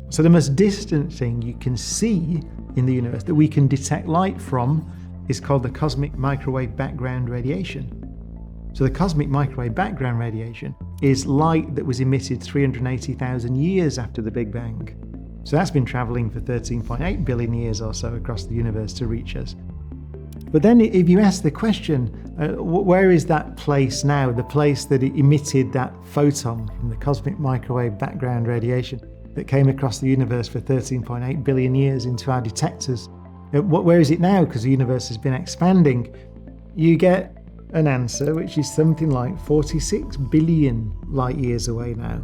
So the most distant thing you can see in the universe that we can detect light from is called the cosmic microwave background radiation. So the cosmic microwave background radiation is light that was emitted 380,000 years after the Big Bang. So that's been travelling for 13.8 billion years or so across the universe to reach us. But then if you ask the question, where is that place now, the place that it emitted that photon from the cosmic microwave background radiation that came across the universe for 13.8 billion years into our detectors? Where is it now? Because the universe has been expanding. You get an answer which is something like 46 billion light years away now.